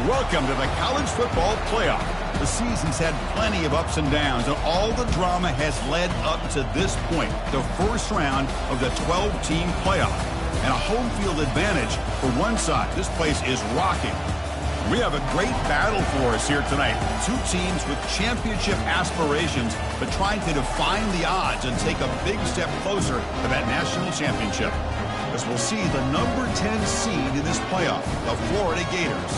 Welcome to the College Football Playoff. The season's had plenty of ups and downs, and all the drama has led up to this point, the first round of the 12-team playoff. And a home field advantage for one side. This place is rocking. We have a great battle for us here tonight. Two teams with championship aspirations, but trying to define the odds and take a big step closer to that national championship. As we'll see the number 10 seed in this playoff, the Florida Gators,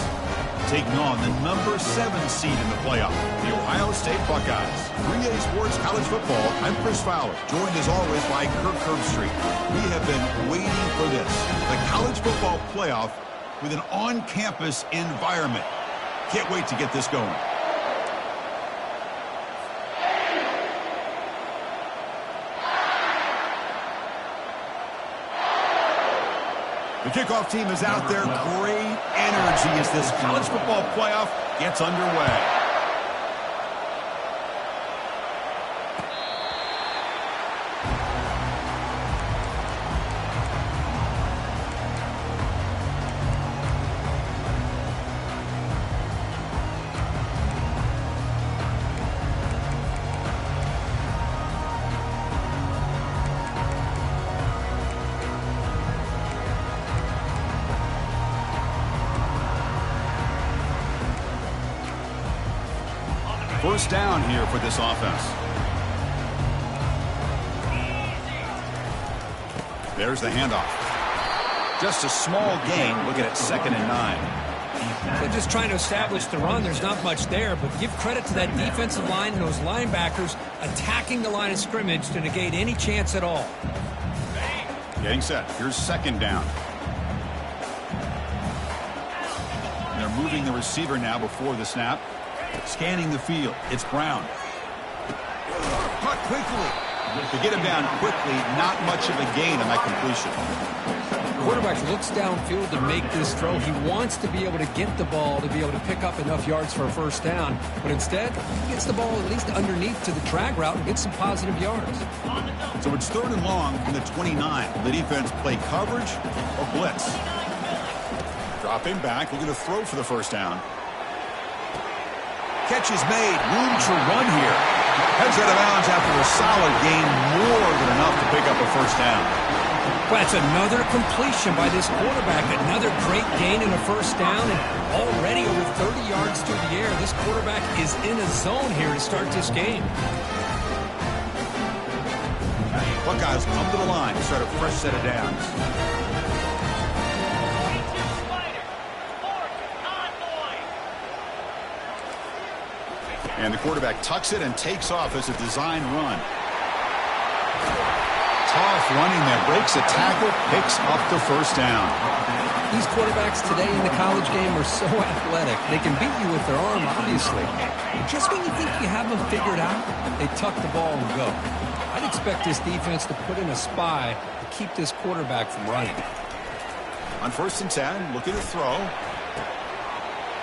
taking on the number 7 seed in the playoff, the Ohio State Buckeyes. 3A Sports College Football, I'm Chris Fowler, joined as always by Kirk Herbstreit. We have been waiting for this, the College Football Playoff with an on-campus environment. Can't wait to get this going. The kickoff team is out there. Great energy as this college football playoff gets underway. First down here for this offense. There's the handoff. Just a small gain. Looking at 2nd and 9. They're just trying to establish the run. There's not much there, but give credit to that defensive line and those linebackers attacking the line of scrimmage to negate any chance at all. Getting set. Here's 2nd down. And they're moving the receiver now before the snap. Scanning the field. It's Brown. Caught quickly. To get him down quickly, not much of a gain on that completion. The quarterback looks downfield to make this throw. He wants to be able to get the ball to be able to pick up enough yards for a first down. But instead, he gets the ball at least underneath to the drag route and gets some positive yards. So it's 3rd and long from the 29. The defense play coverage or blitz. Dropping back, looking to throw for the first down. Catch is made. Room to run here. Heads out of bounds after a solid gain, more than enough to pick up a first down. Well, that's another completion by this quarterback. Another great gain in a first down, and already over 30 yards through the air. This quarterback is in a zone here to start this game. Buckeyes come to the line to start a fresh set of downs. And the quarterback tucks it and takes off as a design run. Tough running there. Breaks a tackle, picks up the first down. These quarterbacks today in the college game are so athletic. They can beat you with their arm, obviously. But just when you think you have them figured out, they tuck the ball and go. I'd expect this defense to put in a spy to keep this quarterback from running. On 1st and 10, looking to throw.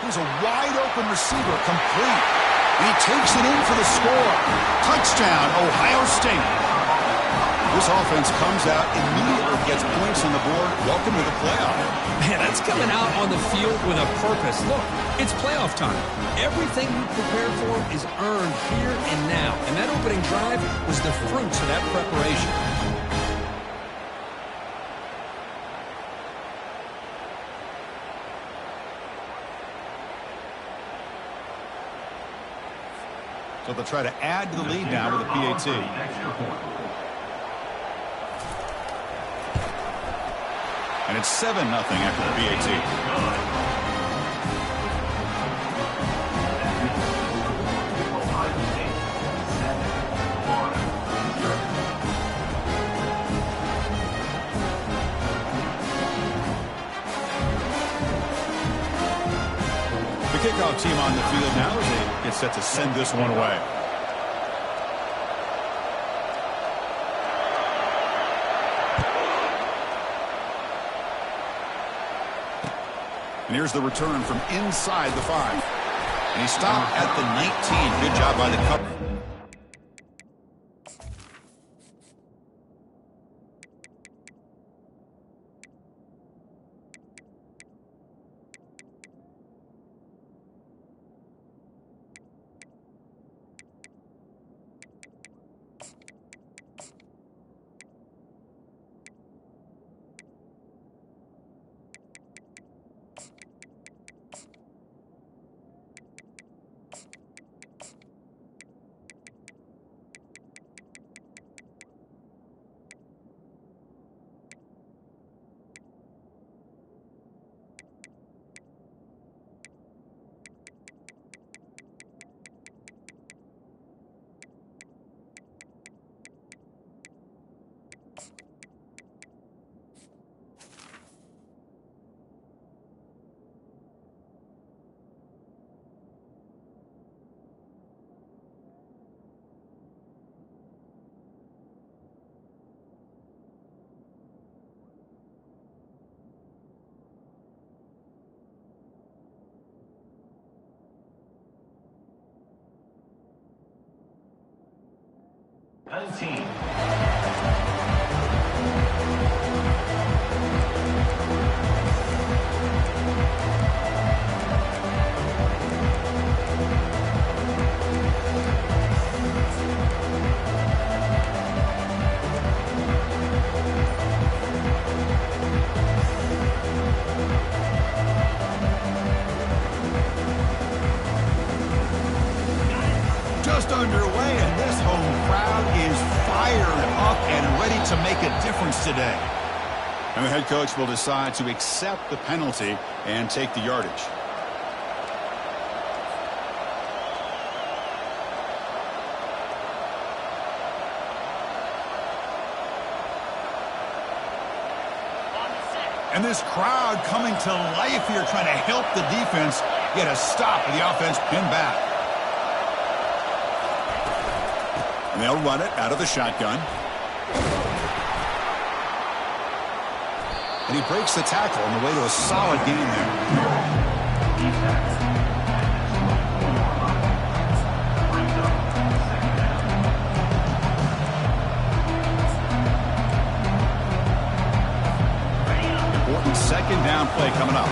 There's a wide-open receiver, complete. And he takes it in for the score. Touchdown, Ohio State. This offense comes out immediately, gets points on the board. Welcome to the playoff. Man, that's coming out on the field with a purpose. Look, it's playoff time. Everything you prepared for is earned here and now. And that opening drive was the fruits of that preparation. So they'll try to add to the lead now with a PAT. And it's 7-0 after the PAT. The kickoff team on the field now as they get set to send this one away. And here's the return from inside the 5. And he stopped at the 19. Good job by the cover. 19. Just underway, and this home crowd is fired up and ready to make a difference today. And the head coach will decide to accept the penalty and take the yardage. And this crowd coming to life here, trying to help the defense get a stop with the offense pinned back. And they'll run it out of the shotgun. And he breaks the tackle on the way to a solid gain there. Important second down play coming up.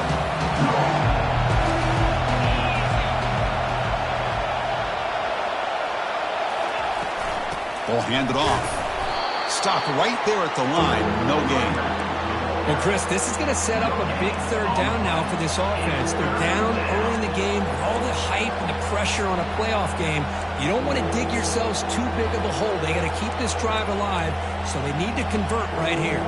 Will hand it off. Stop right there at the line. No gain. Well, Chris, this is going to set up a big third down now for this offense. They're down early in the game. All the hype and the pressure on a playoff game. You don't want to dig yourselves too big of a hole. They got to keep this drive alive, so they need to convert right here.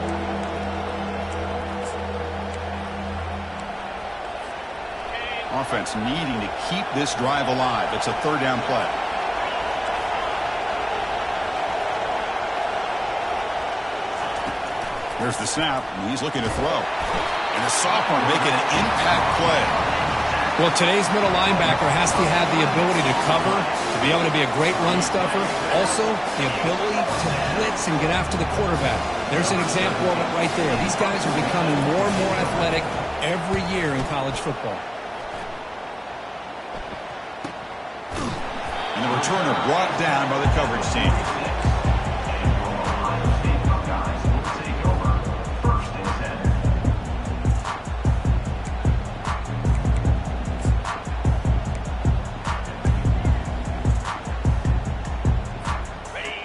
Offense needing to keep this drive alive. It's a third down play. Here's the snap, and he's looking to throw. And the sophomore making an impact play. Well, today's middle linebacker has to have the ability to cover, to be able to be a great run stuffer. Also, the ability to blitz and get after the quarterback. There's an example of it right there. These guys are becoming more and more athletic every year in college football. And the returner brought down by the coverage team.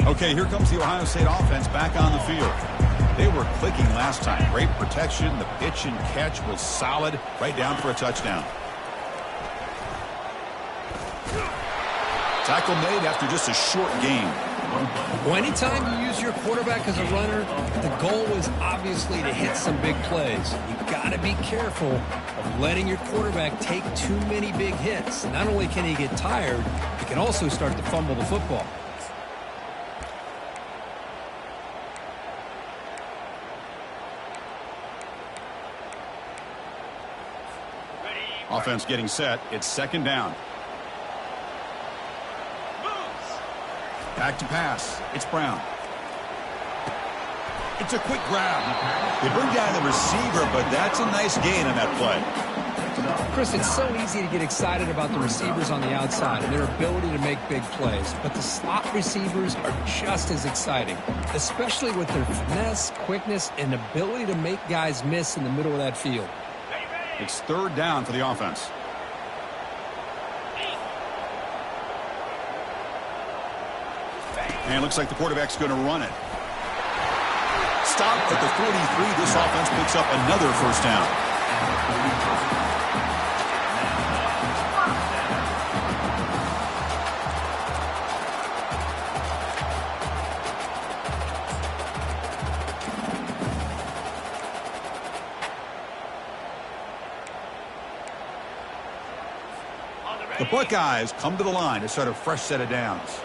Okay, here comes the Ohio State offense back on the field. They were clicking last time. Great protection. The pitch and catch was solid. Right down for a touchdown. Tackle made after just a short gain. Well, anytime you use your quarterback as a runner, the goal is obviously to hit some big plays. You've got to be careful of letting your quarterback take too many big hits. Not only can he get tired, he can also start to fumble the football. Offense getting set. It's second down. Back to pass. It's Brown. It's a quick grab. They bring down the receiver, but that's a nice gain on that play. Chris, it's so easy to get excited about the receivers on the outside and their ability to make big plays. But the slot receivers are just as exciting, especially with their finesse, quickness, and ability to make guys miss in the middle of that field. It's third down for the offense. And it looks like the quarterback's going to run it. Stop at the 43. This offense picks up another first down. The Buckeyes come to the line to start a fresh set of downs.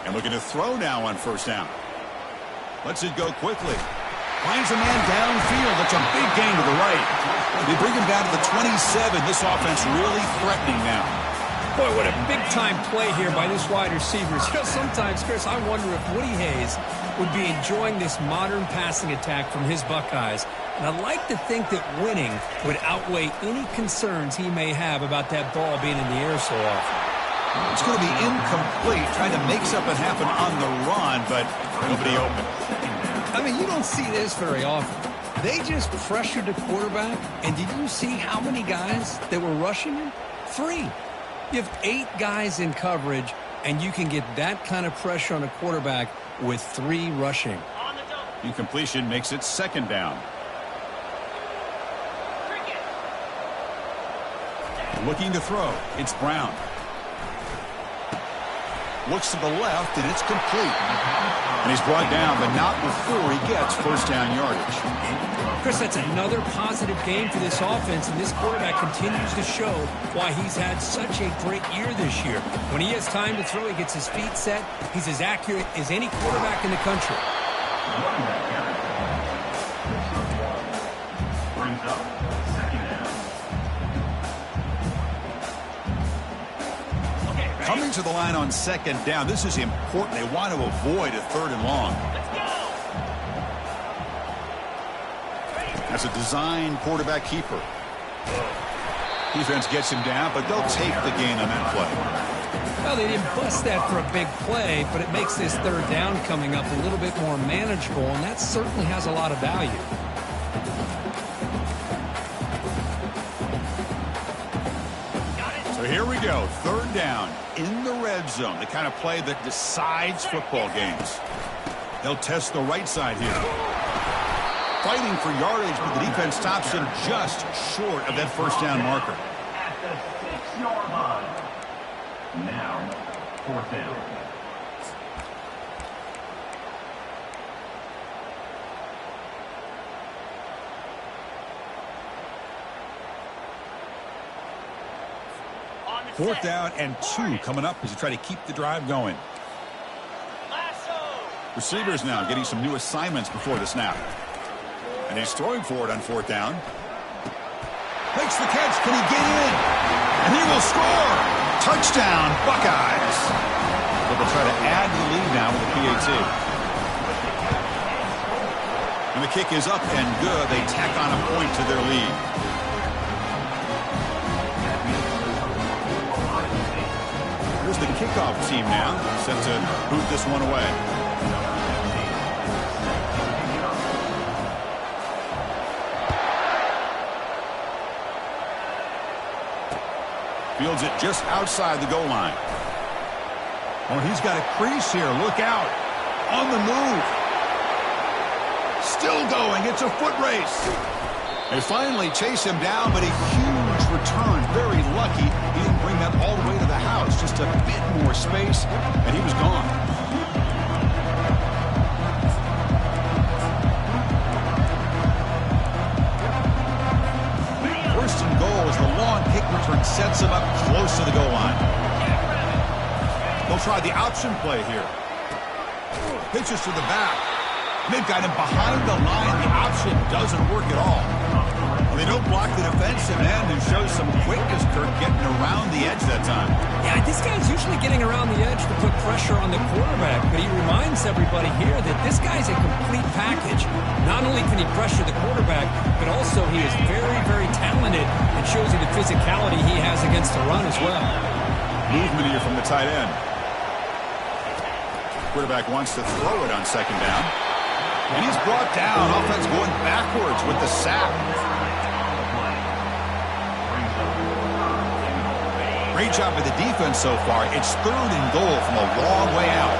And looking to throw now on first down. Lets it go quickly. Finds a man downfield. That's a big gain to the right. They bring him down to the 27. This offense really threatening now. Boy, what a big-time play here by this wide receiver. You know, sometimes, Chris, I wonder if Woody Hayes would be enjoying this modern passing attack from his Buckeyes. And I'd like to think that winning would outweigh any concerns he may have about that ball being in the air so often. It's going to be incomplete, trying to make something happen on the run, but nobody open. I mean, you don't see this very often. They just pressured the quarterback, and did you see how many guys that were rushing him? 3. You have 8 guys in coverage, and you can get that kind of pressure on a quarterback with 3 rushing. Incompletion makes it second down. Looking to throw. It's Brown. Looks to the left, and it's complete. And he's brought down, but not before he gets first down yardage. Chris, that's another positive game for this offense, and this quarterback continues to show why he's had such a great year this year. When he has time to throw, he gets his feet set. He's as accurate as any quarterback in the country. Brings up second down. Coming to the line on second down, this is important. They want to avoid a third and long. That's a design quarterback keeper. Defense gets him down, but they'll take the gain on that play. Well, they didn't bust that for a big play, but it makes this third down coming up a little bit more manageable, and that certainly has a lot of value. So here we go, third down in the red zone, the kind of play that decides football games. They'll test the right side here. Fighting for yardage, but the defense stops him just short of that first down marker. At the 6-yard line. Now, fourth down. Fourth down and 2 coming up as you try to keep the drive going. Receivers now getting some new assignments before the snap. And he's throwing for it on fourth down. Makes the catch. Can he get in? And he will score. Touchdown, Buckeyes. But they'll try to add to the lead now with the PAT. And the kick is up and good. They tack on a point to their lead. Here's the kickoff team now, set to boot this one away. Fields it just outside the goal line. Oh, he's got a crease here. Look out. On the move. Still going. It's a foot race. They finally chase him down, but a huge return. Very lucky he didn't bring that all the way to the house. Just a bit more space, and he was gone. First and goal as the long kick return sets him up close to the goal line. They'll try the option play here. Pitches to the back. They've got him behind the line. The option doesn't work at all. They don't block the defensive end and show some quickness, Kirk, getting around the edge that time. Yeah, this guy's usually getting around the edge to put pressure on the quarterback, but he reminds everybody here that this guy's a complete package. Not only can he pressure the quarterback, but also he is very, very talented and shows you the physicality he has against the run as well. Movement here from the tight end. Quarterback wants to throw it on second down. And he's brought down. Offense going backwards with the sack. Great job by the defense so far. It's third and goal from a long way out.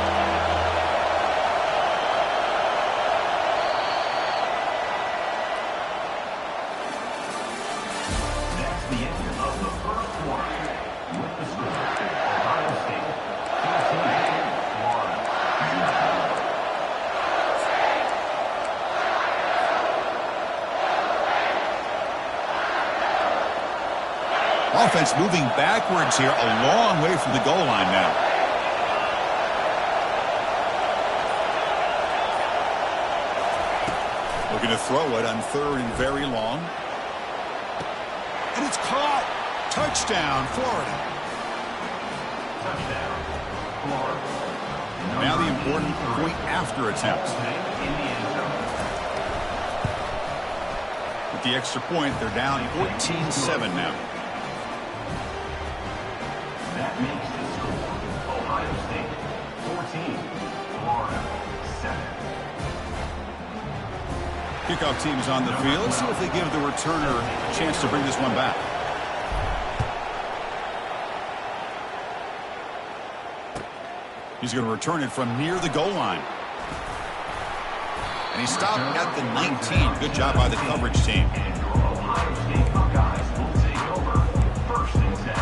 That's the end of the first quarter. With the score, Ohio State 14-1. Offense moving backwards here, a long way from the goal line now. Looking to throw it on third and very long. And it's caught. Touchdown, Florida. Touchdown, Florida. Now the important point after attempt. In the end zone. With the extra point, they're down 14-7 now. That makes the score Ohio State 14, Florida 7. Kickoff team is on the field. Let's see if they give the returner a chance to bring this one back. He's going to return it from near the goal line. And he stopped at the 19. Good job by the coverage team. And your Ohio State Buckeyes will take over 1st and 10.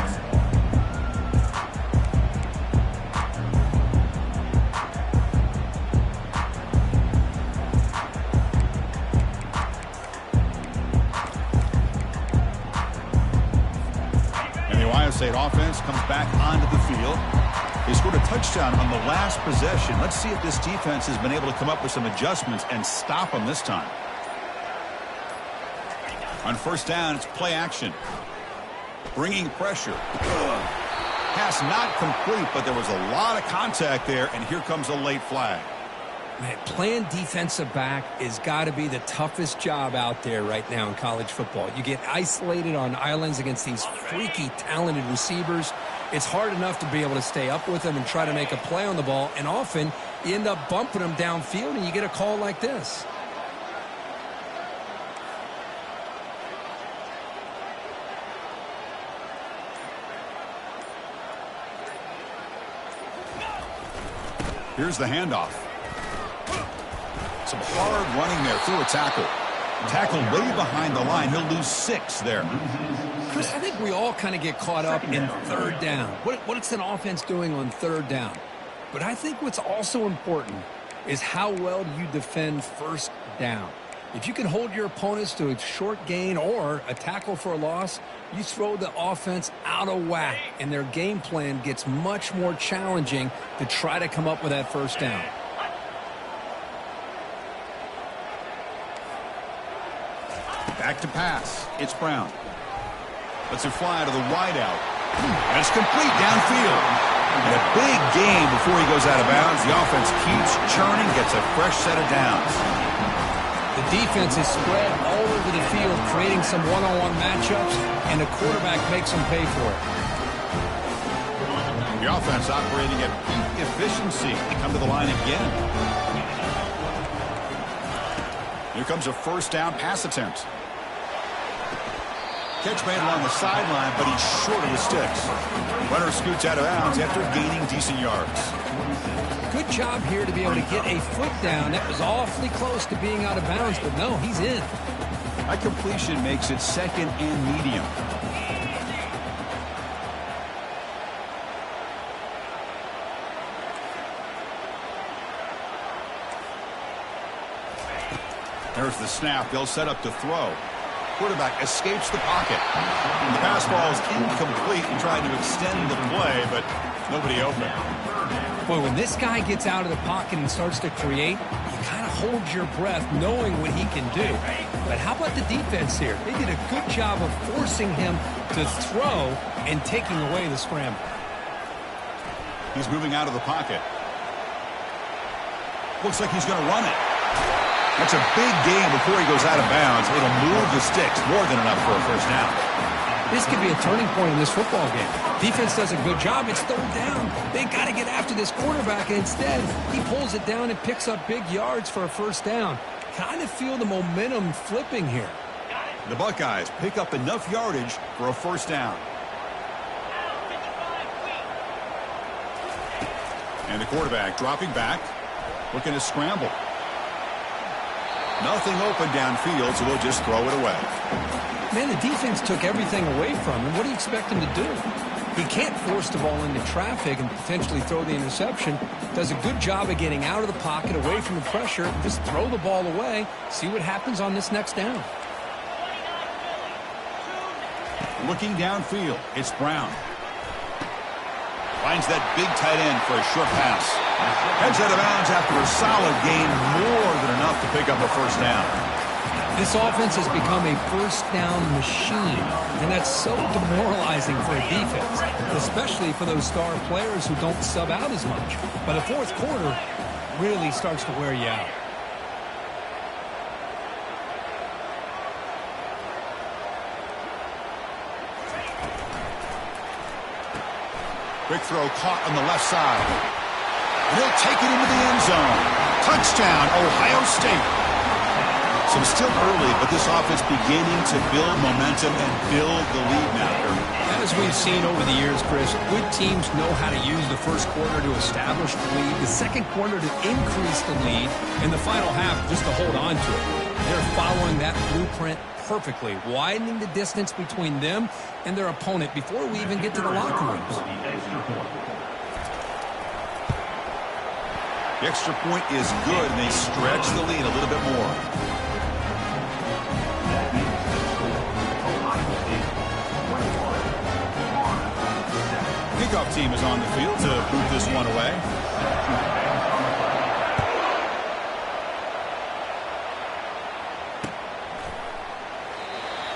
And the Ohio State offense comes back onto the field. They scored a touchdown on the last possession. Let's see if this defense has been able to come up with some adjustments and stop them this time. On 1st down, it's play action. Bringing pressure. Pass not complete, but there was a lot of contact there, and here comes a late flag. Man, playing defensive back has got to be the toughest job out there right now in college football. You get isolated on islands against these freaky, talented receivers. It's hard enough to be able to stay up with them and try to make a play on the ball, and often you end up bumping them downfield and you get a call like this. Here's the handoff. Some hard running there through a tackle. Tackled way behind the line. He'll lose 6 there. Chris, I think we all kind of get caught up in 3rd down. What's an offense doing on 3rd down? But I think what's also important is how well do you defend 1st down. If you can hold your opponents to a short gain or a tackle for a loss, you throw the offense out of whack, and their game plan gets much more challenging to try to come up with that 1st down. Back to pass. It's Brown. Lets it fly to the wideout. And it's complete downfield. And a big gain before he goes out of bounds. The offense keeps churning, gets a fresh set of downs. The defense is spread all over the field, creating some one-on-one matchups, and the quarterback makes them pay for it. The offense operating at peak efficiency. They come to the line again. Here comes a 1st down pass attempt. Catch made along the sideline, but he's short of the sticks. Runner scoots out of bounds after gaining decent yards. Good job here to be able to get a foot down. That was awfully close to being out of bounds, but no, he's in. That completion makes it 2nd and medium. There's the snap. They'll set up to throw. Quarterback escapes the pocket. And the pass ball is incomplete and trying to extend the play, but nobody open. Boy, when this guy gets out of the pocket and starts to create, you kind of hold your breath knowing what he can do. But how about the defense here? They did a good job of forcing him to throw and taking away the scramble. He's moving out of the pocket. Looks like he's going to run it. That's a big gain before he goes out of bounds. It'll move the sticks, more than enough for a 1st down. This could be a turning point in this football game. Defense does a good job. It's 3rd down. They got to get after this quarterback, and instead, he pulls it down and picks up big yards for a 1st down. Kind of feel the momentum flipping here. The Buckeyes pick up enough yardage for a 1st down. And the quarterback dropping back, looking to scramble. Nothing open downfield, so we'll just throw it away. Man, the defense took everything away from him. What do you expect him to do? He can't force the ball into traffic and potentially throw the interception. Does a good job of getting out of the pocket, away from the pressure. Just throw the ball away. See what happens on this next down. Looking downfield, it's Brown. Finds that big tight end for a short pass. Heads out of bounds after a solid gain, more than enough to pick up a 1st down. This offense has become a first down machine, and that's so demoralizing for a defense, especially for those star players who don't sub out as much. But the fourth quarter really starts to wear you out. Quick throw caught on the left side. And he'll take it into the end zone. Touchdown, Ohio State. So it's still early, but this offense beginning to build momentum and build the lead now. As we've seen over the years, Chris, good teams know how to use the first quarter to establish the lead, the second quarter to increase the lead, and the final half just to hold on to it. They're following that blueprint perfectly, widening the distance between them and their opponent before we even get to the locker rooms. The extra point is good, and they stretch the lead a little bit more. Kickoff team is on the field to boot this one away.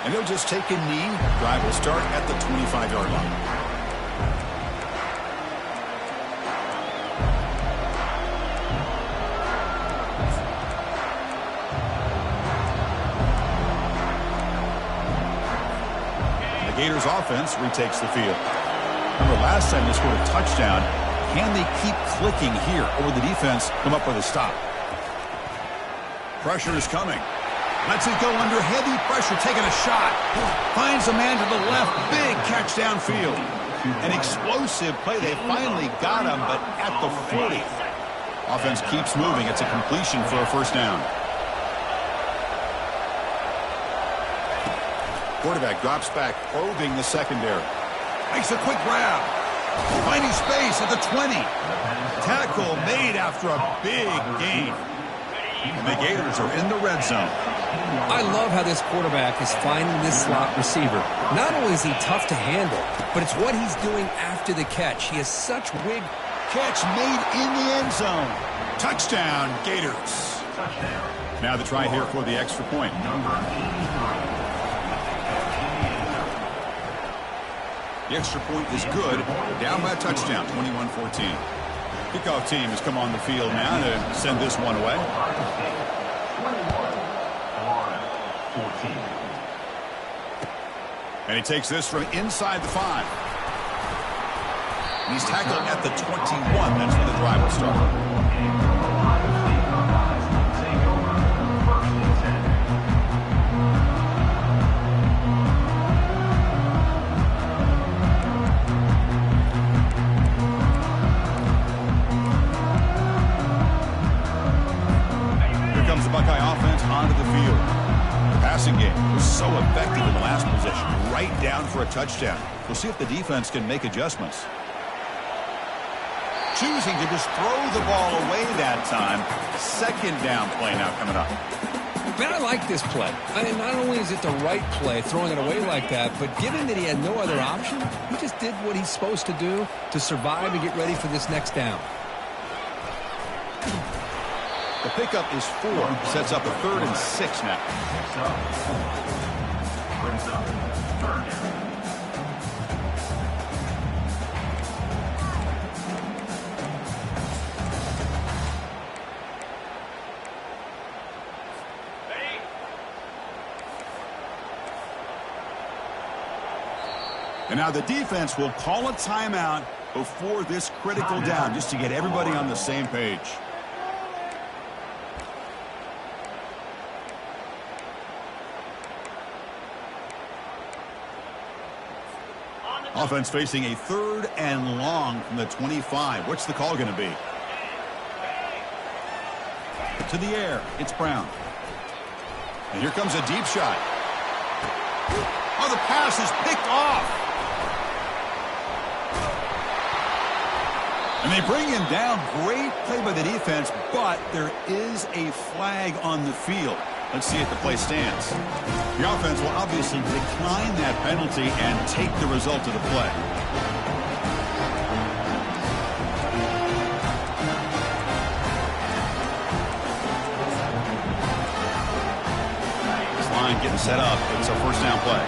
And they'll just take a knee. Drive will start at the 25-yard line. The Gators offense retakes the field. Remember last time they scored a touchdown. Can they keep clicking here, or will the defense come up with a stop? Pressure is coming. Lets it go under heavy pressure, taking a shot. Finds a man to the left. Big catch downfield. An explosive play. They finally got him, but at the 40. Offense keeps moving. It's a completion for a first down. Quarterback drops back, probing the secondary. Makes a quick grab. Finding space at the 20. Tackle made after a big gain. And the Gators are in the red zone. I love how this quarterback is finding this slot receiver. Not only is he tough to handle, but it's what he's doing after the catch. He has such wig. Catch made in the end zone. Touchdown, Gators. Now the try here for the extra point. The extra point is good. Down by a touchdown, 21-14. Kickoff team has come on the field now to send this one away. And he takes this from inside the 5. He's tackled at the 21. That's where the drive will start. Buckeye offense onto the field. The passing game was so effective in the last possession, right down for a touchdown. We'll see if the defense can make adjustments. Choosing to just throw the ball away that time. Second down play now coming up. Man, I like this play. I mean, not only is it the right play, throwing it away like that, but given that he had no other option, he just did what he's supposed to do to survive and get ready for this next down. The pickup is 4. Sets up a 3rd and 6 now. And now the defense will call a timeout before this critical down, just to get everybody on the same page. Offense facing a 3rd and long from the 25. What's the call going to be? To the air. It's Brown. And here comes a deep shot. Oh, the pass is picked off. And they bring him down. Great play by the defense, but there is a flag on the field. Let's see if the play stands. The offense will obviously decline that penalty and take the result of the play. line getting set up. It's a first down play.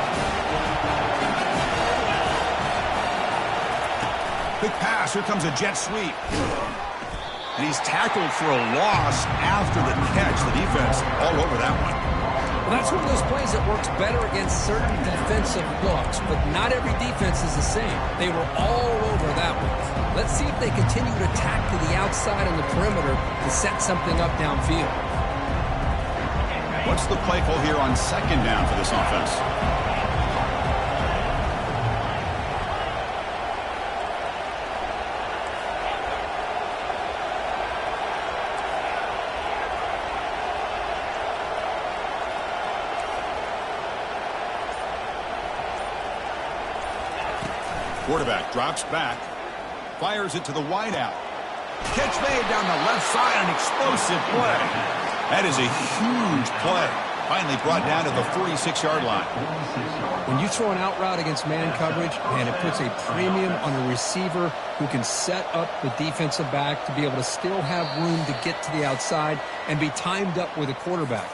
Quick pass. Here comes a jet sweep. And he's tackled for a loss after the catch. The defense all over that one. Well, that's one of those plays that works better against certain defensive looks, but not every defense is the same. They were all over that one. Let's see if they continue to tack to the outside on the perimeter to set something up downfield. What's the play call here on second down for this offense? Quarterback drops back, fires it to the wideout. Catch made down the left side, an explosive play. That is a huge play. Finally brought down to the 46-yard line. When you throw an out route against man coverage, man, it puts a premium on a receiver who can set up the defensive back to be able to still have room to get to the outside and be timed up with a quarterback.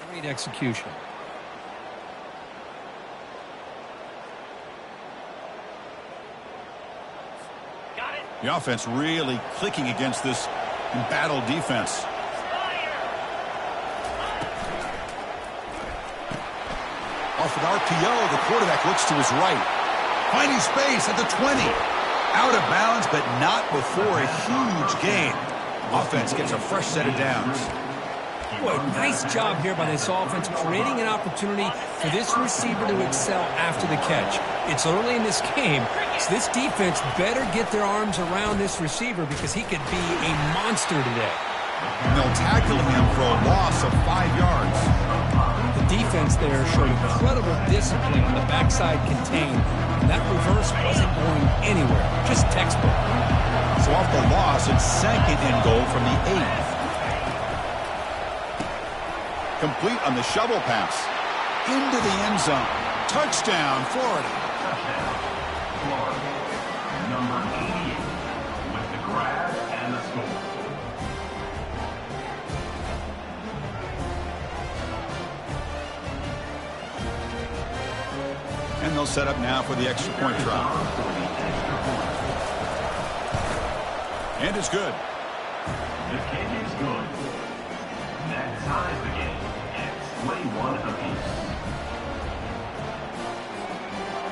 Great execution. The offense really clicking against this embattled defense. Off an RPO, the quarterback looks to his right. Finding space at the 20. Out of bounds, but not before a huge gain. Offense gets a fresh set of downs. Boy, nice job here by this offense, creating an opportunity for this receiver to excel after the catch. It's early in this game, so this defense better get their arms around this receiver because he could be a monster today. And they'll tackle him for a loss of 5 yards. The defense there showed incredible discipline on the backside contained, and that reverse wasn't going anywhere, just textbook. So off the loss, it's second and goal from the 8. Complete on the shovel pass. Into the end zone. Touchdown, Florida. Florida. Number 88 with the grab and the score. And they'll set up now for the extra point try. And it's good. The kick is good. That ties the game. It's 21 apiece.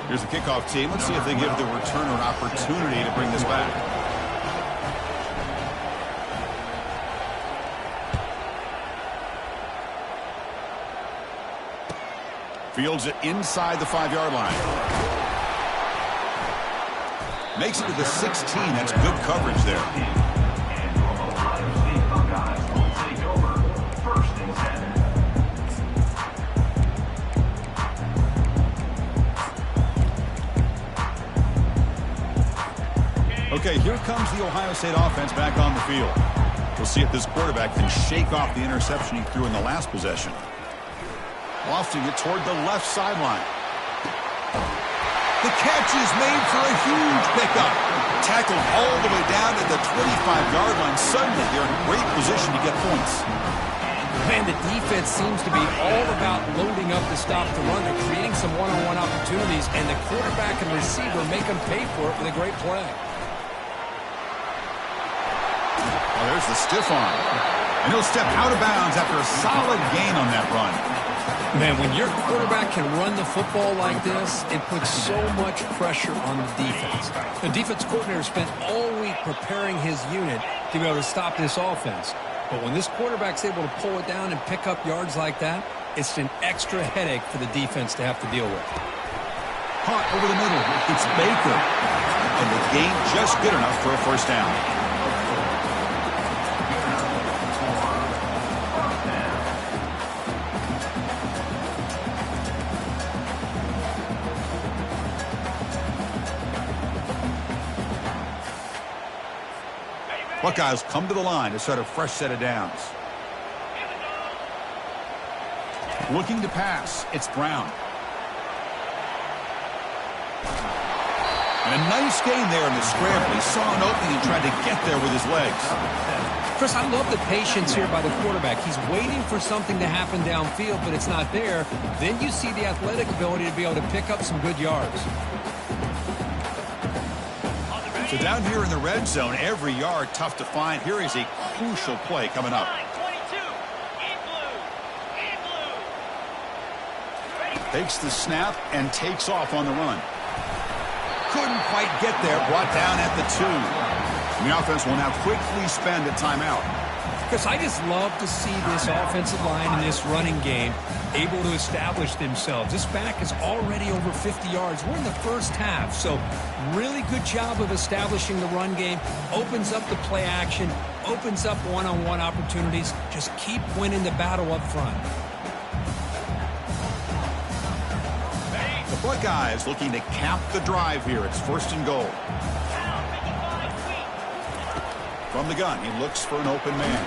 Here's the kickoff team. Let's see if they give the returner an opportunity to bring this back. Fields it inside the 5-yard line. Makes it to the 16. That's good coverage there. And your Ohio State Buckeyes will take over first and 10. Okay, here comes the Ohio State offense back on the field. We'll see if this quarterback can shake off the interception he threw in the last possession. Lofting it toward the left sideline. The catch is made for a huge pickup. Tackled all the way down to the 25-yard line. Suddenly, they're in great position to get points. Man, the defense seems to be all about loading up to stop the run. They're creating some one-on-one opportunities, and the quarterback and receiver make them pay for it with a great play. Oh, there's the stiff arm. And he'll step out of bounds after a solid gain on that run. Man, when your quarterback can run the football like this, it puts so much pressure on the defense. The defense coordinator spent all week preparing his unit to be able to stop this offense. But when this quarterback's able to pull it down and pick up yards like that, it's an extra headache for the defense to have to deal with. Caught over the middle. It's Baker. And the gain just good enough for a first down. Buckeyes come to the line to start a fresh set of downs. Looking to pass. It's Brown. And a nice gain there in the scramble. He saw an opening and tried to get there with his legs. Chris, I love the patience here by the quarterback. He's waiting for something to happen downfield, but it's not there. Then you see the athletic ability to be able to pick up some good yards. So down here in the red zone, every yard tough to find. Here is a crucial play coming up. Takes the snap and takes off on the run. Couldn't quite get there, brought down at the 2. And the offense will now quickly spend a timeout. Chris, I just love to see this offensive line in this running game able to establish themselves. This back is already over 50 yards. We're in the first half, so really good job of establishing the run game. Opens up the play action, opens up one-on-one opportunities. Just keep winning the battle up front. The Buckeyes looking to cap the drive here. It's 1st and goal. From the gun, he looks for an open man.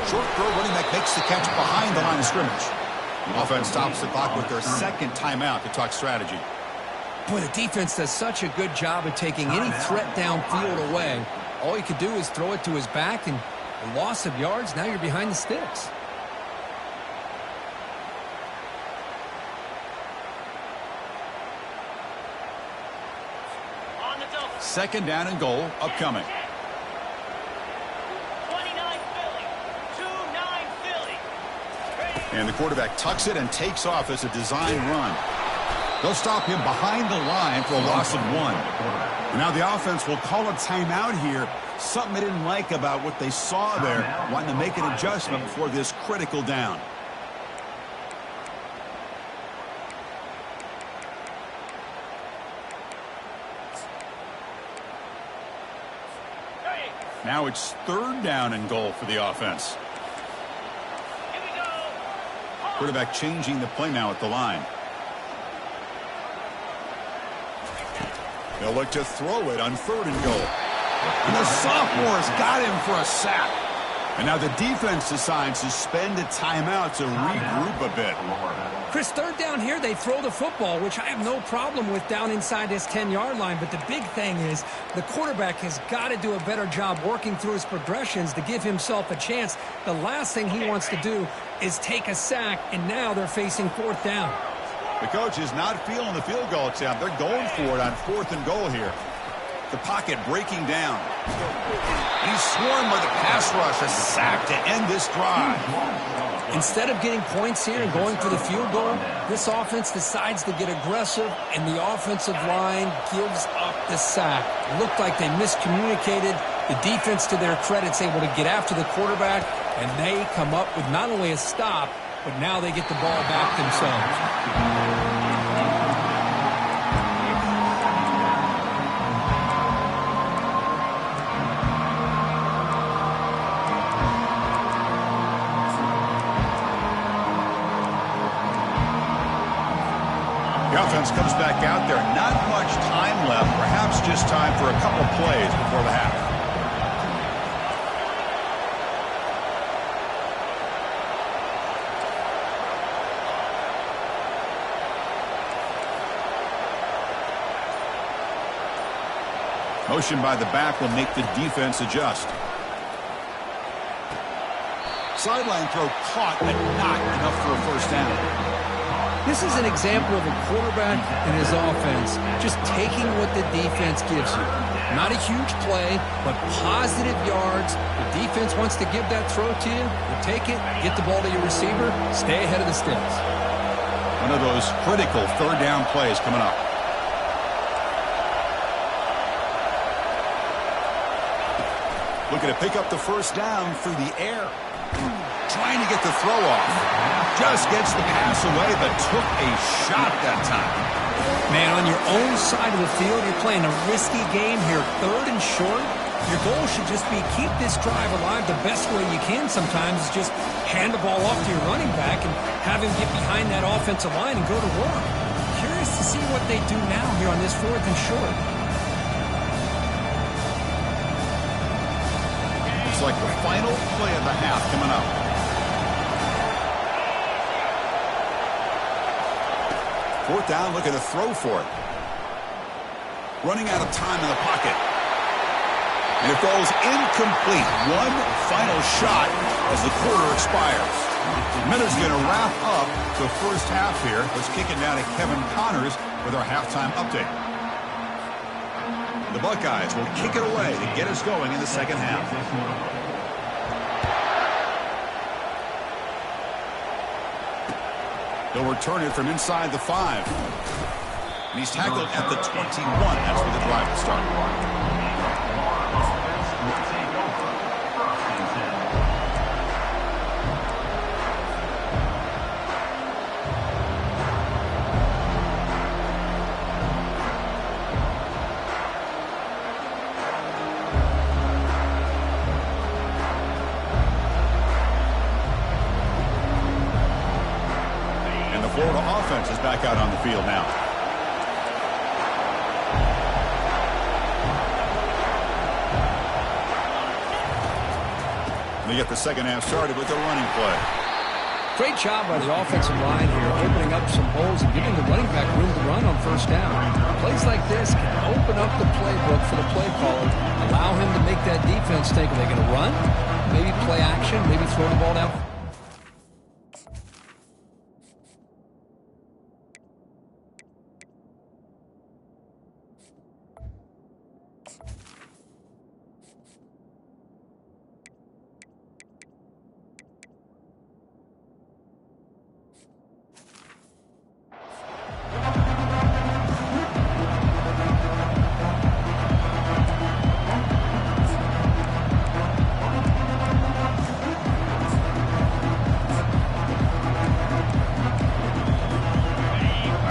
Short throw, running back makes the catch behind the line of scrimmage. The offense stops the clock with their second timeout to talk strategy. Boy, the defense does such a good job of taking any threat downfield away. All you could do is throw it to his back, and a loss of yards, now you're behind the sticks. Second down and goal upcoming. 29 Philly. 2-9 Philly. And the quarterback tucks it and takes off as a design run. They'll stop him behind the line for a loss of 1. And now the offense will call a timeout here. Something they didn't like about what they saw there. Wanting to make an adjustment before this critical down. Now it's 3rd down and goal for the offense. Quarterback changing the play now at the line. They'll look to throw it on 3rd and goal. And the sophomore's got him for a sack. And now the defense decides to spend a timeout to regroup a bit. Chris, 3rd down here, they throw the football, which I have no problem with down inside this 10-yard line. But the big thing is the quarterback has got to do a better job working through his progressions to give himself a chance. The last thing he wants to do is take a sack, and now they're facing 4th down. The coach is not feeling the field goal attempt. They're going for it on 4th and goal here. The pocket breaking down. He's swarmed by the pass rush. A sack to end this drive. Instead of getting points here and going for the field goal, this offense decides to get aggressive, and the offensive line gives up the sack. It looked like they miscommunicated. The defense, to their credit, is able to get after the quarterback, and they come up with not only a stop, but now they get the ball back themselves. The offense comes back out there. Not much time left. Perhaps just time for a couple plays before the half. Motion by the back will make the defense adjust. Sideline throw caught, but not enough for a first down. This is an example of a quarterback and his offense just taking what the defense gives you. Not a huge play, but positive yards. The defense wants to give that throw to you. You take it, get the ball to your receiver, stay ahead of the sticks. One of those critical third down plays coming up. Looking to pick up the first down through the air. Trying to get the throw off. Just gets the pass away, but took a shot that time. Man, on your own side of the field, you're playing a risky game here. Third and short. Your goal should just be keep this drive alive the best way you can sometimes is just hand the ball off to your running back and have him get behind that offensive line and go to work. Curious to see what they do now here on this fourth and short. It's like the final play of the half coming up. Fourth down, looking to throw for it. Running out of time in the pocket. And it goes incomplete. One final shot as the quarter expires. Miller's going to wrap up the first half here. Let's kick it down to Kevin Connors with our halftime update. The Buckeyes will kick it away to get us going in the second half. They'll return it from inside the 5. And he's tackled at the 21. That's where the drive will start. Florida offense is back out on the field now. They get the second half started with a running play. Great job by the offensive line here, opening up some holes and giving the running back room to run on first down. Plays like this can open up the playbook for the play caller, allow him to make that defense think, are they going to run? Maybe play action, maybe throw the ball down.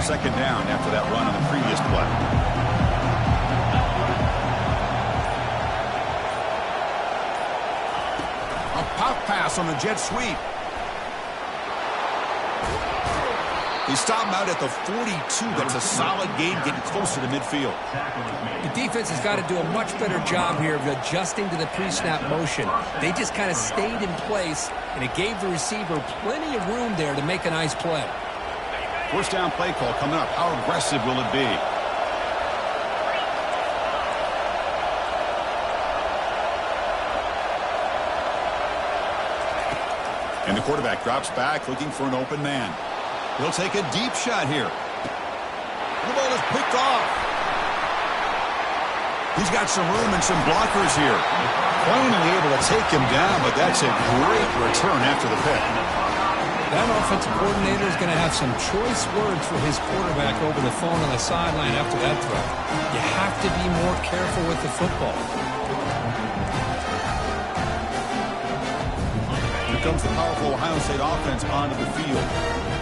Second down after that run on the previous play. A pop pass on the jet sweep. They stop him out at the 42. That's a solid gain, getting closer to midfield. The defense has got to do a much better job here of adjusting to the pre-snap motion. They just kind of stayed in place, and it gave the receiver plenty of room there to make a nice play. First down play call coming up. How aggressive will it be? And the quarterback drops back looking for an open man. He'll take a deep shot here. The ball is picked off. He's got some room and some blockers here. Finally able to take him down, but that's a great return after the pick. That offensive coordinator is going to have some choice words for his quarterback over the phone on the sideline after that throw. You have to be more careful with the football. Here comes the powerful Ohio State offense onto the field.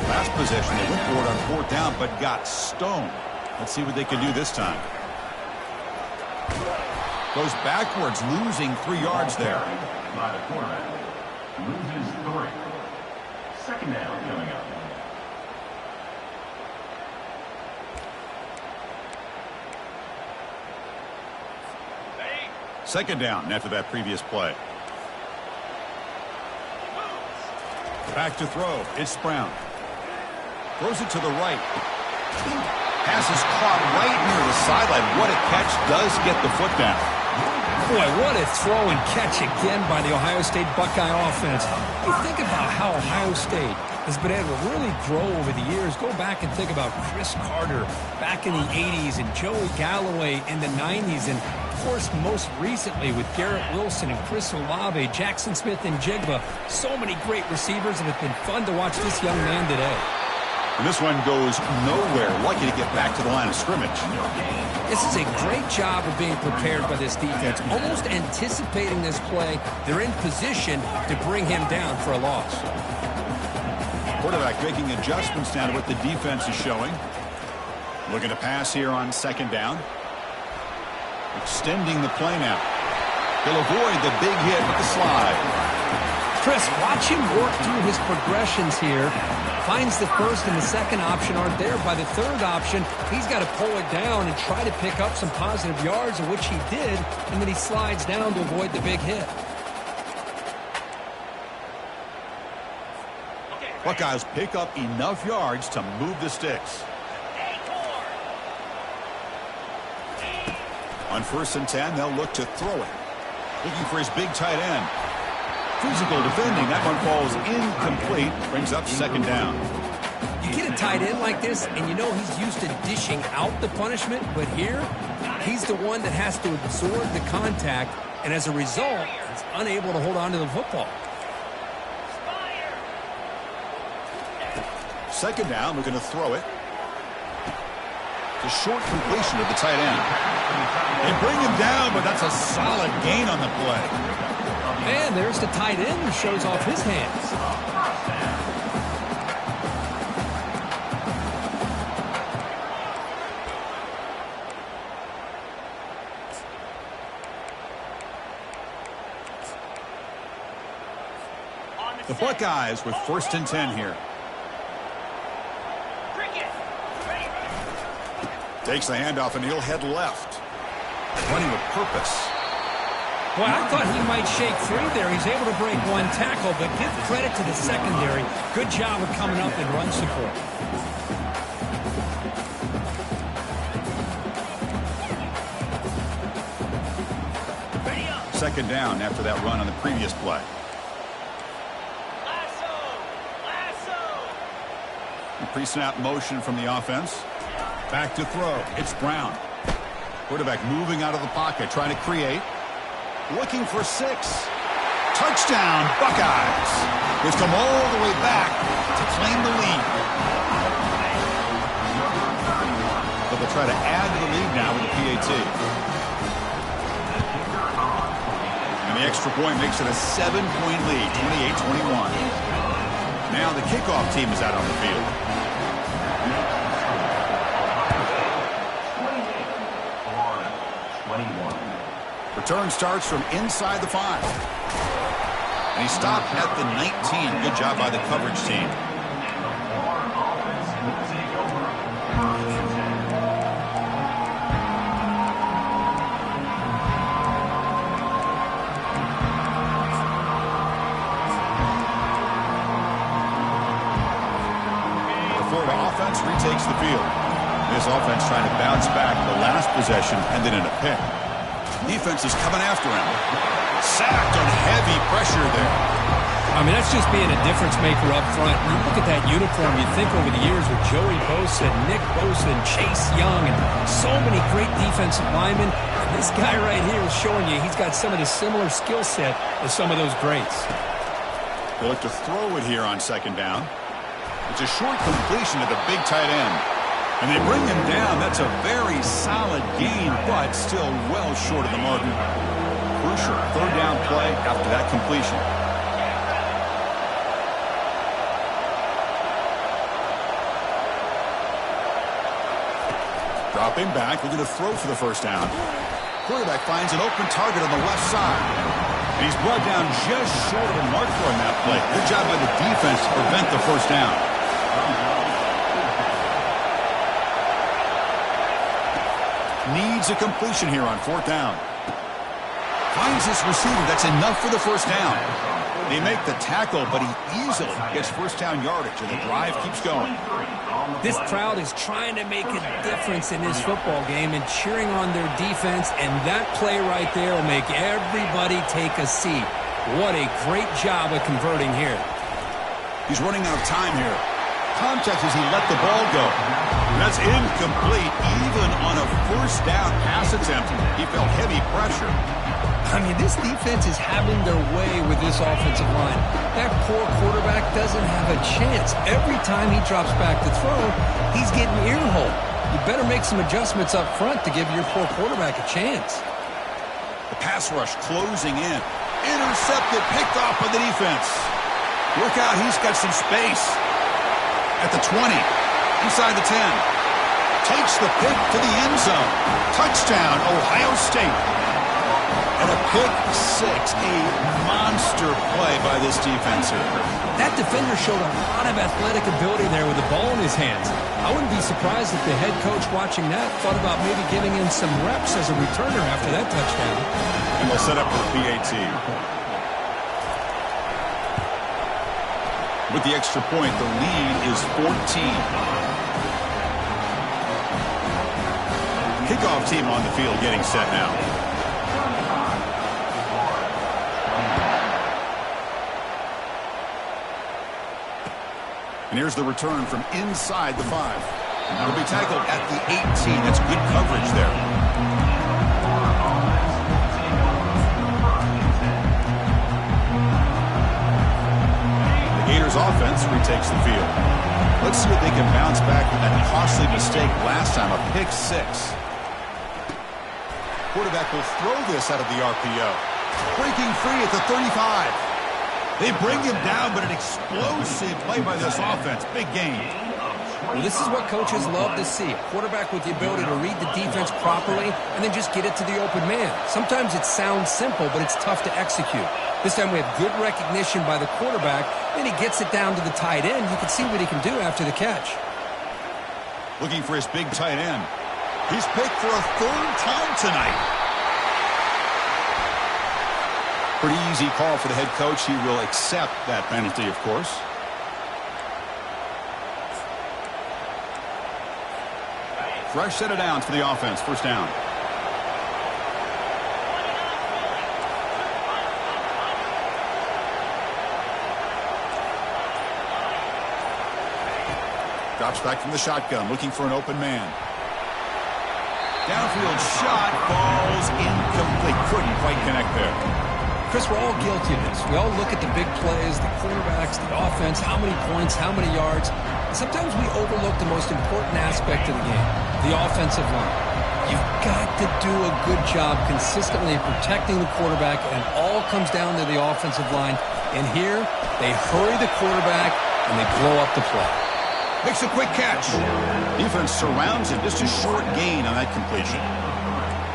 Last possession, they went for it on fourth down, but got stoned. Let's see what they can do this time. Goes backwards, losing 3 yards there. By the quarterback. Loses 3. Second down coming up. Second down after that previous play. Back to throw. It's Brown. Throws it to the right. Pass is caught right near the sideline. What a catch. Does get the foot down. Boy, what a throw and catch again by the Ohio State Buckeye offense. You think about how Ohio State has been able to really grow over the years. Go back and think about Chris Carter back in the 80s and Joey Galloway in the 90s. And, of course, most recently with Garrett Wilson and Chris Olave, Jackson Smith and Jigba. So many great receivers, and it's been fun to watch this young man today. And this one goes nowhere. Lucky to get back to the line of scrimmage. This is a great job of being prepared by this defense. Almost anticipating this play, they're in position to bring him down for a loss. Quarterback making adjustments now to what the defense is showing. Looking to pass here on second down. Extending the play now. He'll avoid the big hit with the slide. Chris, watch him work through his progressions here. Finds the first and the second option aren't there. By the third option, he's got to pull it down and try to pick up some positive yards, of which he did, and then he slides down to avoid the big hit. Buckeyes pick up enough yards to move the sticks. On 1st and 10, they'll look to throw it. Looking for his big tight end. Physical defending. That one falls incomplete. Brings up second down. You get a tight end like this, and you know he's used to dishing out the punishment, but here, he's the one that has to absorb the contact, and as a result, he's unable to hold on to the football. Second down, looking to throw it. The short completion of the tight end. They bring him down, but that's a solid gain on the play. And there's the tight end who shows off his hands. The Buckeyes with 1st and 10 here. Takes the handoff and he'll head left. Running with purpose. Well, I thought he might shake free there. He's able to break one tackle, but give credit to the secondary. Good job of coming up in run support. Second down after that run on the previous play. Pre-snap motion from the offense. Back to throw. It's Brown. Quarterback moving out of the pocket, trying to create. Looking for 6. Touchdown, Buckeyes. They've come all the way back to claim the lead. But they'll try to add to the lead now with the PAT. And the extra point makes it a 7-point lead, 28-21. Now the kickoff team is out on the field. Return starts from inside the 5. And he stopped at the 19. Good job by the coverage team. The Florida offense retakes the field. This offense trying to bounce back the last possession, ended in a pick. Defense is coming after him. Sacked on heavy pressure there. I mean, that's just being a difference maker up front. When you look at that uniform, you think over the years with Joey Bosa, Nick Bosa, and Chase Young, and so many great defensive linemen. And this guy right here is showing you he's got some of the similar skill set as some of those greats. They'll look to throw it here on second down. It's a short completion to the big tight end. And they bring him down. That's a very solid gain, but still well short of the mark. Crucial third down play after that completion. Dropping back, looking to throw for the first down. Quarterback finds an open target on the left side. And he's brought down just short of the mark for him that play. Good job by the defense to prevent the first down. Needs a completion here on 4th down. Finds his receiver. That's enough for the first down. They make the tackle, but he easily gets first down yardage, and the drive keeps going. This crowd is trying to make a difference in this football game and cheering on their defense, and that play right there will make everybody take a seat. What a great job of converting here. He's running out of time here. Context as he let the ball go. That's incomplete. Even on a first down pass attempt, he felt heavy pressure. I mean, this defense is having their way with this offensive line. That poor quarterback doesn't have a chance. Every time he drops back to throw, he's getting earholed. You better make some adjustments up front to give your poor quarterback a chance. The pass rush closing in. Intercepted, picked off by the defense. Look out, he's got some space. At the 20, inside the 10. Takes the pick to the end zone. Touchdown, Ohio State. And a pick six, a monster play by this defense here. That defender showed a lot of athletic ability there with the ball in his hands. I wouldn't be surprised if the head coach watching that thought about maybe giving him some reps as a returner after that touchdown. And they'll set up for the PAT. With the extra point, the lead is 14. Kickoff team on the field getting set now. And here's the return from inside the 5. It'll be tackled at the 18. That's good coverage there. The Gators offense retakes the field. Let's see if they can bounce back from that costly mistake last time, a pick six. Quarterback will throw this out of the RPO. Breaking free at the 35. They bring him down, but an explosive play by this offense. Big game. Well, this is what coaches love to see. A quarterback with the ability to read the defense properly and then just get it to the open man. Sometimes it sounds simple, but it's tough to execute. This time we have good recognition by the quarterback. Then he gets it down to the tight end. You can see what he can do after the catch. Looking for his big tight end. He's picked for a third time tonight. Pretty easy call for the head coach. He will accept that penalty, of course. Fresh set of downs for the offense. First down. Drops back from the shotgun, looking for an open man. Downfield shot, falls incomplete. Couldn't quite connect there. Chris, we're all guilty of this. We all look at the big plays, the quarterbacks, the offense, how many points, how many yards. And sometimes we overlook the most important aspect of the game, the offensive line. You've got to do a good job consistently protecting the quarterback, and it all comes down to the offensive line. And here, they hurry the quarterback, and they blow up the play. Makes a quick catch. Defense surrounds him. Just a short gain on that completion.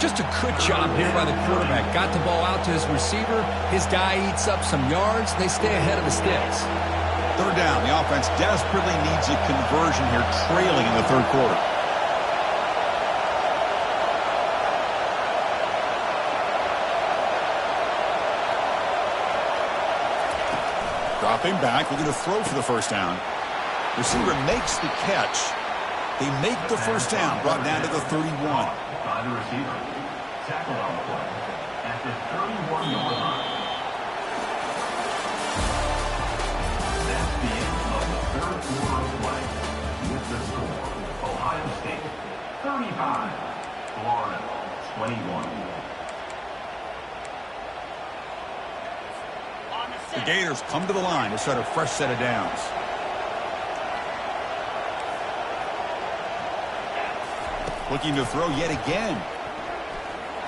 Just a good job here by the quarterback. Got the ball out to his receiver. His guy eats up some yards. They stay ahead of the sticks. Third down. The offense desperately needs a conversion here, trailing in the third quarter. Dropping back, looking to throw for the first down. Receiver makes the catch. They make the first down, brought down to the 31. By the receiver. Tackle on the play at the 31-yard line. That's the end of the third quarter of play. With the score, Ohio State 35, Florida 21. The Gators come to the line to start a fresh set of downs. Looking to throw yet again.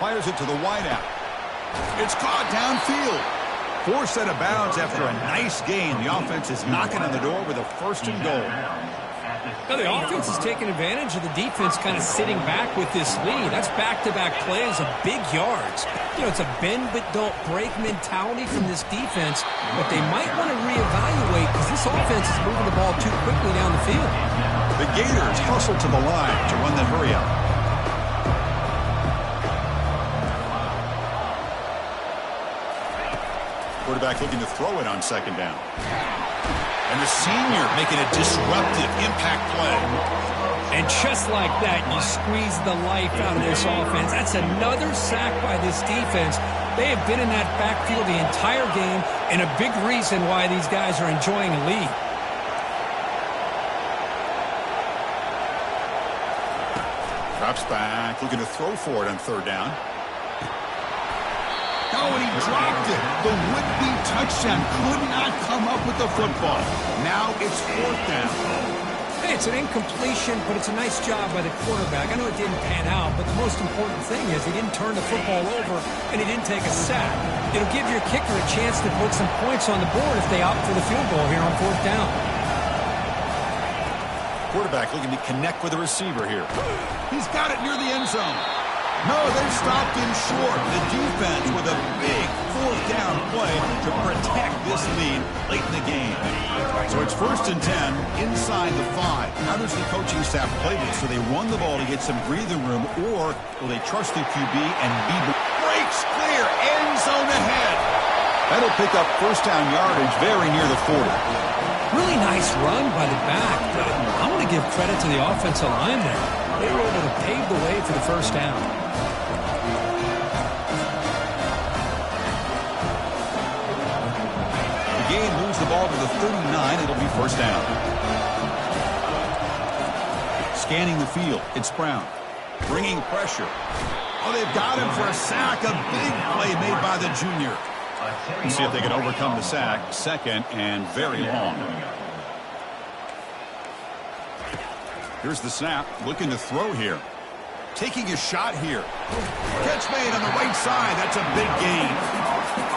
Fires it to the wideout. It's caught downfield. Four set of bounds after a nice gain. The offense is knocking on the door with a first and goal. Now the offense is taking advantage of the defense kind of sitting back with this lead. That's back-to-back plays of big yards. You know, it's a bend but don't break mentality from this defense, but they might want to reevaluate because this offense is moving the ball too quickly down the field. The Gators hustle to the line to run that hurry up. Quarterback looking to throw it on second down. And the senior making a disruptive impact play. And just like that, you squeeze the life out of this offense. That's another sack by this defense. They have been in that backfield the entire game, and a big reason why these guys are enjoying a lead. Drops back, looking to throw for it on third down. Oh, and he dropped it. The would-be touchdown could not come up with the football. Now it's fourth down. Hey, it's an incompletion, but it's a nice job by the quarterback. I know it didn't pan out, but the most important thing is he didn't turn the football over, and he didn't take a sack. It'll give your kicker a chance to put some points on the board if they opt for the field goal here on fourth down. Quarterback looking to connect with the receiver here. He's got it near the end zone. No, they stopped him short. The defense with a big fourth down play to protect this lead late in the game. So it's 1st and 10 inside the 5. How does the coaching staff play this? So they run the ball to get some breathing room, or will they trust the QB and be breaks clear, end zone ahead? That'll pick up first down yardage very near the 40. Really nice run by the back. I'm going to give credit to the offensive line there. They were able to pave the way for the first down. The game moves the ball to the 39. It'll be first down. Scanning the field, it's Brown. Bringing pressure. Oh, they've got him for a sack. A big play made by the junior. Let's see if they can overcome the sack. Second and very long. Here's the snap. Looking to throw here. Taking a shot here. Catch made on the right side. That's a big gain.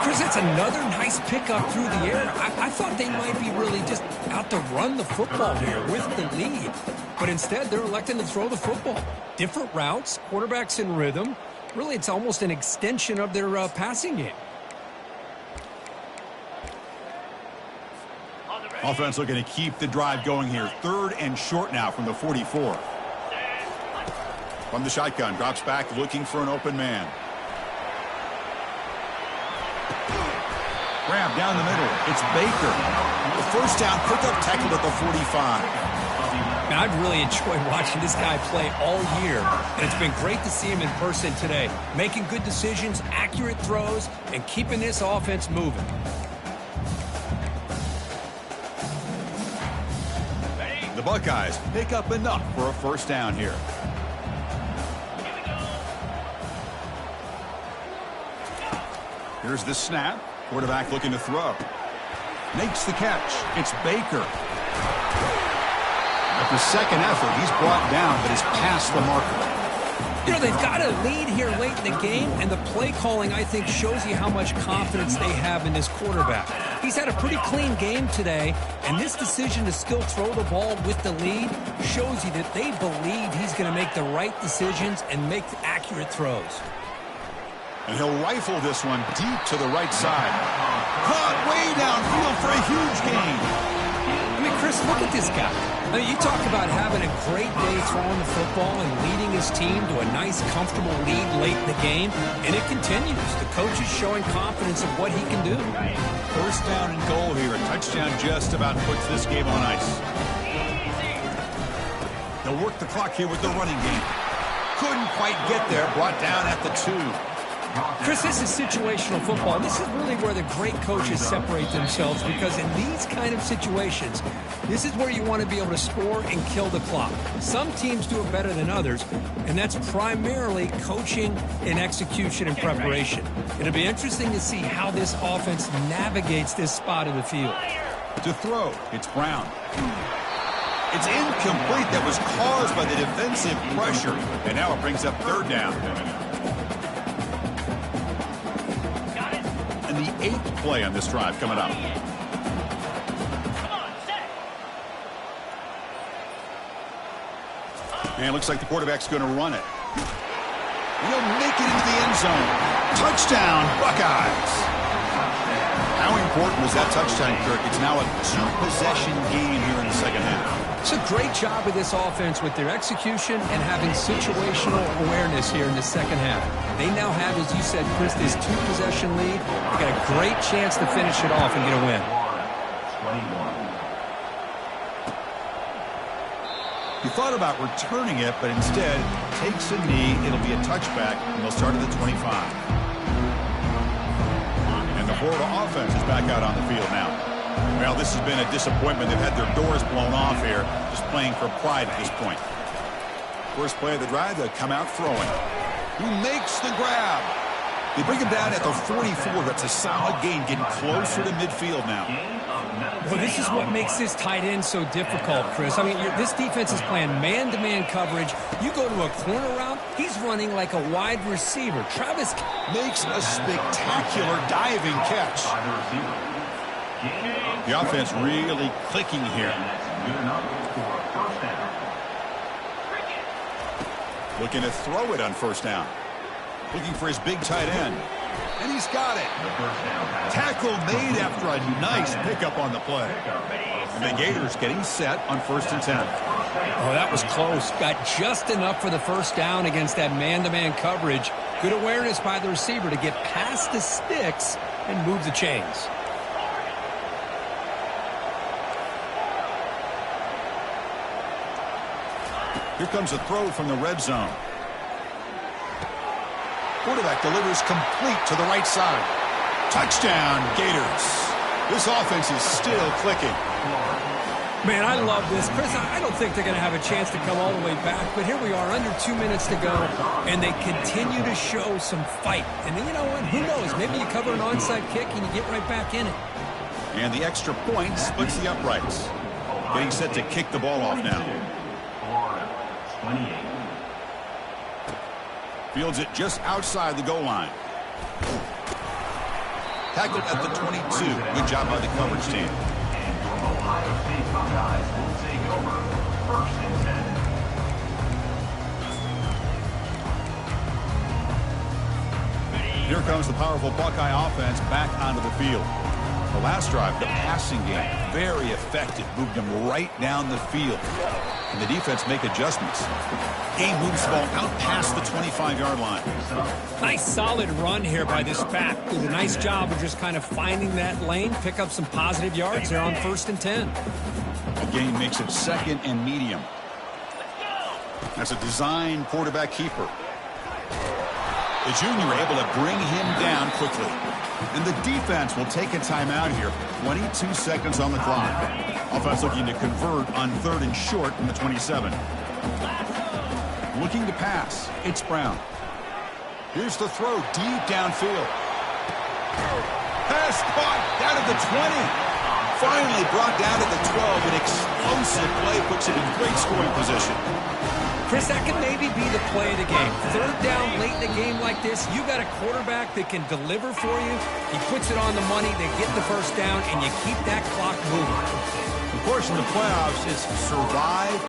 Chris, that's another nice pickup through the air. I thought they might be really just out to run the football here with the lead. But instead, they're electing to throw the football. Different routes, quarterbacks in rhythm. Really, it's almost an extension of their passing game. Offense looking to keep the drive going here. 3rd and short now from the 44. From the shotgun, drops back looking for an open man. Grab down the middle. It's Baker. The first down, pickup tackle at the 45. Now, I've really enjoyed watching this guy play all year, and it's been great to see him in person today. Making good decisions, accurate throws, and keeping this offense moving. The Buckeyes pick up enough for a first down here. Here's the snap. Quarterback looking to throw. Makes the catch. It's Baker. After second effort, he's brought down, but is past the marker. You know, they've got a lead here late in the game, and the play calling, I think, shows you how much confidence they have in this quarterback. He's had a pretty clean game today, and this decision to still throw the ball with the lead shows you that they believe he's going to make the right decisions and make accurate throws. And he'll rifle this one deep to the right side. Caught way downfield for a huge gain. I mean, Chris, look at this guy. I mean, you talk about having a great day throwing the football and leading his team to a nice, comfortable lead late in the game, and it continues. The coach is showing confidence of what he can do. First down and goal here. A touchdown just about puts this game on ice. They'll work the clock here with the running game. Couldn't quite get there. Brought down at the 2. Chris, this is situational football. This is really where the great coaches separate themselves, because in these kind of situations, this is where you want to be able to score and kill the clock. Some teams do it better than others, and that's primarily coaching and execution and preparation. It'll be interesting to see how this offense navigates this spot of the field. To throw, it's Brown. It's incomplete. That was caused by the defensive pressure, and now it brings up third down. And the 8th play on this drive coming up. And it looks like the quarterback's going to run it. He'll make it into the end zone. Touchdown, Buckeyes. How he important was that touchdown, Kirk? It's now a two-possession game here in the second half. It's a great job of this offense with their execution and having situational awareness here in the second half. They now have, as you said, Chris, this two-possession lead. They got a great chance to finish it off and get a win. 21. He thought about returning it, but instead takes a knee. It'll be a touchback, and they'll start at the 25. And the Florida offense is back out on the field now. Well, this has been a disappointment. They've had their doors blown off here, just playing for pride at this point. First play of the drive, they'll come out throwing. Who makes the grab? They bring him down at the 44. That's a solid gain, getting closer to midfield now. Well, this is what makes this tight end so difficult, Chris. I mean, this defense is playing man-to-man coverage. You go to a corner route, he's running like a wide receiver. Travis makes a spectacular diving catch. The offense really clicking here. Looking to throw it on first down. Looking for his big tight end. And he's got it. Tackle made after a nice pickup on the play. And the Gators getting set on 1st and 10. Oh, that was close. Got just enough for the first down against that man-to-man coverage. Good awareness by the receiver to get past the sticks and move the chains. Here comes a throw from the red zone. Quarterback delivers complete to the right side. Touchdown, Gators. This offense is still clicking. Man, I love this. Chris, I don't think they're going to have a chance to come all the way back, but here we are, under 2 minutes to go, and they continue to show some fight. And you know what? Who knows? Maybe you cover an onside kick and you get right back in it. And the extra point splits the uprights. Getting set to kick the ball off now. 28. Fields it just outside the goal line. Tackled at the 22. Good job by the coverage team. And your Ohio State Buckeyes will take over 1st and 10. Here comes the powerful Buckeye offense back onto the field. The last drive, the passing game, very effective. Moved them right down the field. And the defense make adjustments. Game moves the ball out past the 25-yard line. Nice solid run here by this back. Did a nice job of just kind of finding that lane, pick up some positive yards there on 1st and 10. The game makes it 2nd and medium. That's a design quarterback keeper. The junior able to bring him down quickly. And the defense will take a timeout here. 22 seconds on the clock. Offense looking to convert on 3rd and short from the 27. Looking to pass. It's Brown. Here's the throw deep downfield. Pass caught down at the 20. Finally brought down at the 12. An explosive play puts him in great scoring position. Chris, that could maybe be the play of the game. 3rd down late in a game like this, you got a quarterback that can deliver for you. He puts it on the money, they get the first down, and you keep that clock moving. The portion of the playoffs is survive